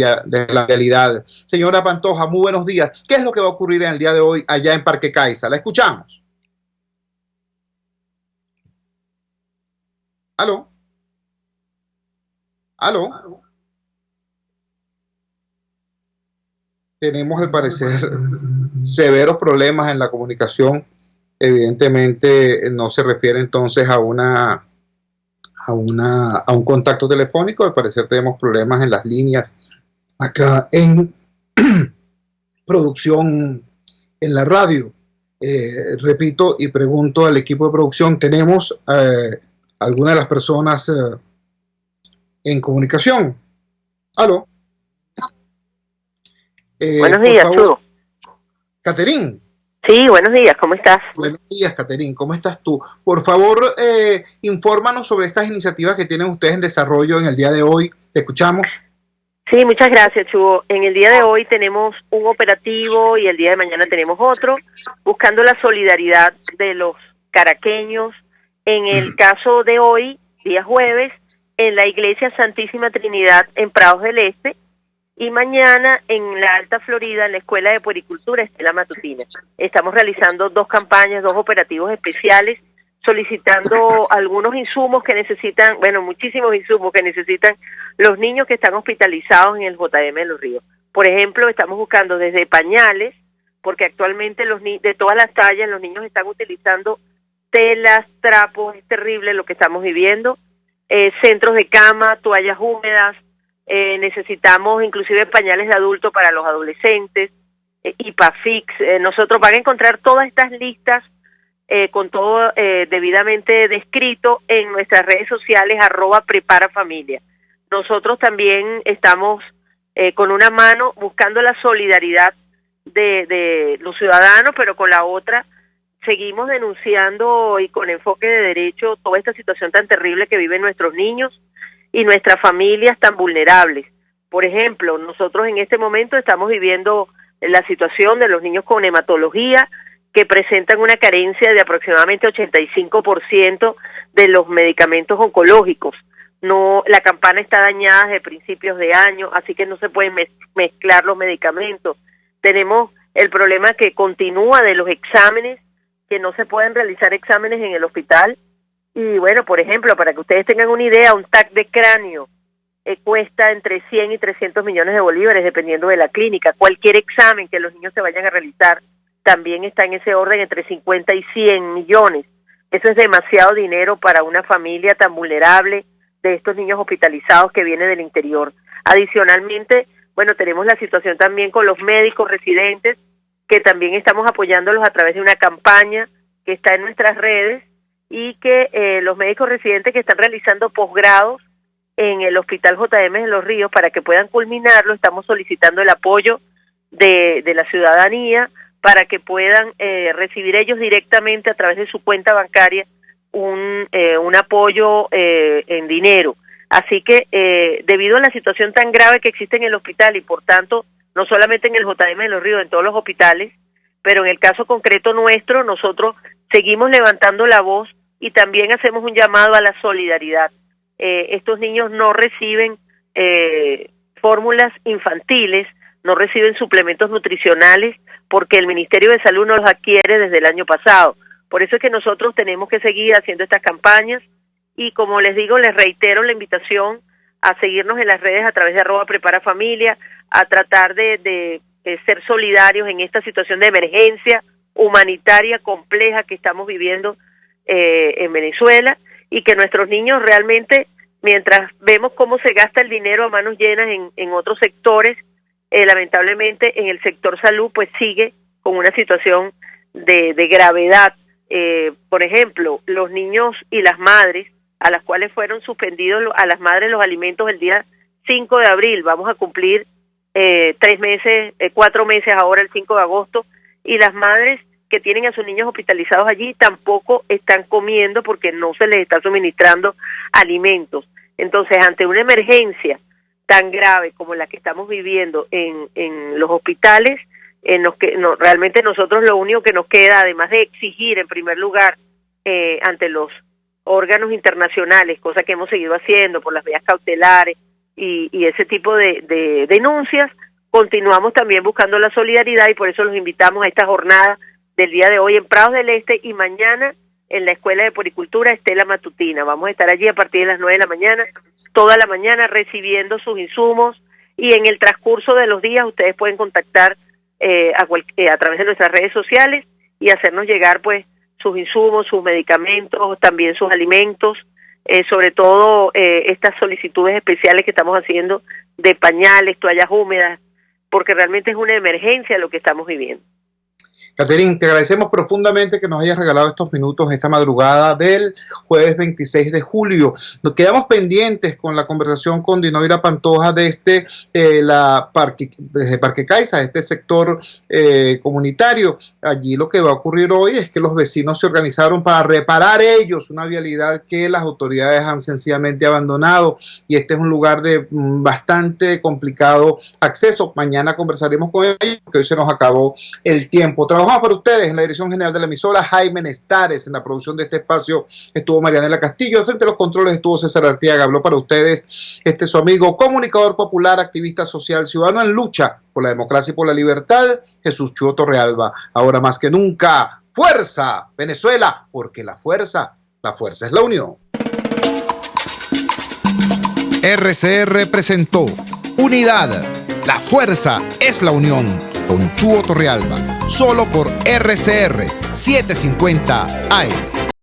D: vialidad. Señora Pantoja, muy buenos días. ¿Qué es lo que va a ocurrir en el día de hoy allá en Parque Caiza? La escuchamos. ¿Aló? ¿Aló? Tenemos, al parecer, severos problemas en la comunicación. Evidentemente no se refiere entonces a un contacto telefónico. Al parecer tenemos problemas en las líneas acá en producción en la radio. Repito y pregunto al equipo de producción, ¿tenemos alguna de las personas en comunicación? ¿Aló?
K: Buenos días, Chudo.
D: Caterín.
K: Sí, buenos días, ¿cómo estás?
D: Buenos días, Caterín, ¿cómo estás tú? Por favor, infórmanos sobre estas iniciativas que tienen ustedes en desarrollo en el día de hoy. ¿Te escuchamos?
K: Sí, muchas gracias, Chudo. En el día de hoy tenemos un operativo y el día de mañana tenemos otro, buscando la solidaridad de los caraqueños. En el caso de hoy, día jueves, en la Iglesia Santísima Trinidad en Prados del Este, y mañana en la Alta Florida, en la Escuela de Puericultura Estela Matutina. Estamos realizando dos campañas, dos operativos especiales, solicitando algunos insumos que necesitan, muchísimos insumos que necesitan los niños que están hospitalizados en el JM de los Ríos. Por ejemplo, estamos buscando desde pañales, porque actualmente de todas las tallas los niños están utilizando telas, trapos, es terrible lo que estamos viviendo. Centros de cama, toallas húmedas, necesitamos inclusive pañales de adulto para los adolescentes, IPAFIX. Nosotros van a encontrar todas estas listas con todo debidamente descrito en nuestras redes sociales @preparafamilia. Nosotros también estamos con una mano buscando la solidaridad de los ciudadanos, pero con la otra seguimos denunciando y con enfoque de derecho toda esta situación tan terrible que viven nuestros niños y nuestras familias tan vulnerables. Por ejemplo, nosotros en este momento estamos viviendo la situación de los niños con hematología que presentan una carencia de aproximadamente 85% de los medicamentos oncológicos. No, la campana está dañada desde principios de año, así que no se pueden mezclar los medicamentos. Tenemos el problema que continúa de los exámenes, que no se pueden realizar exámenes en el hospital. Y bueno, por ejemplo, para que ustedes tengan una idea, un TAC de cráneo cuesta entre 100 y 300 millones de bolívares, dependiendo de la clínica. Cualquier examen que los niños se vayan a realizar también está en ese orden, entre 50 y 100 millones. Eso es demasiado dinero para una familia tan vulnerable de estos niños hospitalizados que vienen del interior. Adicionalmente, bueno, tenemos la situación también con los médicos residentes, que también estamos apoyándolos a través de una campaña que está en nuestras redes, y que los médicos residentes que están realizando posgrados en el Hospital JM de Los Ríos, para que puedan culminarlo, estamos solicitando el apoyo de la ciudadanía para que puedan recibir ellos directamente a través de su cuenta bancaria un apoyo en dinero. Así que debido a la situación tan grave que existe en el hospital, y por tanto no solamente en el JM de Los Ríos, en todos los hospitales, pero en el caso concreto nuestro, nosotros seguimos levantando la voz y también hacemos un llamado a la solidaridad. Estos niños no reciben fórmulas infantiles, no reciben suplementos nutricionales, porque el Ministerio de Salud no los adquiere desde el año pasado. Por eso es que nosotros tenemos que seguir haciendo estas campañas, y como les digo, les reitero la invitación a seguirnos en las redes a través de @preparafamilia, a tratar de ser solidarios en esta situación de emergencia humanitaria compleja que estamos viviendo en Venezuela, y que nuestros niños realmente, mientras vemos cómo se gasta el dinero a manos llenas en otros sectores, lamentablemente en el sector salud pues sigue con una situación de gravedad. Por ejemplo, los niños y las madres a las cuales fueron suspendidos a las madres los alimentos el día 5 de abril, vamos a cumplir 4 meses ahora el 5 de agosto, y las madres que tienen a sus niños hospitalizados allí tampoco están comiendo porque no se les está suministrando alimentos. Entonces, ante una emergencia tan grave como la que estamos viviendo en los hospitales, realmente nosotros lo único que nos queda, además de exigir en primer lugar ante los órganos internacionales, cosa que hemos seguido haciendo por las vías cautelares y ese tipo de denuncias, continuamos también buscando la solidaridad, y por eso los invitamos a esta jornada del día de hoy en Prados del Este, y mañana en la Escuela de Poricultura Estela Matutina. Vamos a estar allí a partir de las 9 de la mañana, toda la mañana recibiendo sus insumos, y en el transcurso de los días ustedes pueden contactar a través de nuestras redes sociales y hacernos llegar pues sus insumos, sus medicamentos, también sus alimentos, sobre todo estas solicitudes especiales que estamos haciendo de pañales, toallas húmedas, porque realmente es una emergencia lo que estamos viviendo.
D: Catherine, te agradecemos profundamente que nos hayas regalado estos minutos esta madrugada del jueves 26 de julio. Nos quedamos pendientes con la conversación con Dinoira Pantoja desde Parque Caiza, este sector comunitario. Allí lo que va a ocurrir hoy es que los vecinos se organizaron para reparar ellos una vialidad que las autoridades han sencillamente abandonado, y este es un lugar de bastante complicado acceso. Mañana conversaremos con ellos porque hoy se nos acabó el tiempo. Trabajamos para ustedes en la dirección general de la emisora, Jaime Nestares. En la producción de este espacio estuvo Marianela Castillo. Frente a los controles estuvo César Arteaga. Habló para ustedes su amigo, comunicador popular, activista social, ciudadano en lucha por la democracia y por la libertad, Jesús Chuo Torrealba. Ahora más que nunca, fuerza Venezuela, porque la fuerza es la unión.
B: RCR presentó Unidad, la fuerza es la unión, con Chuo Torrealba, solo por RCR 750 AM.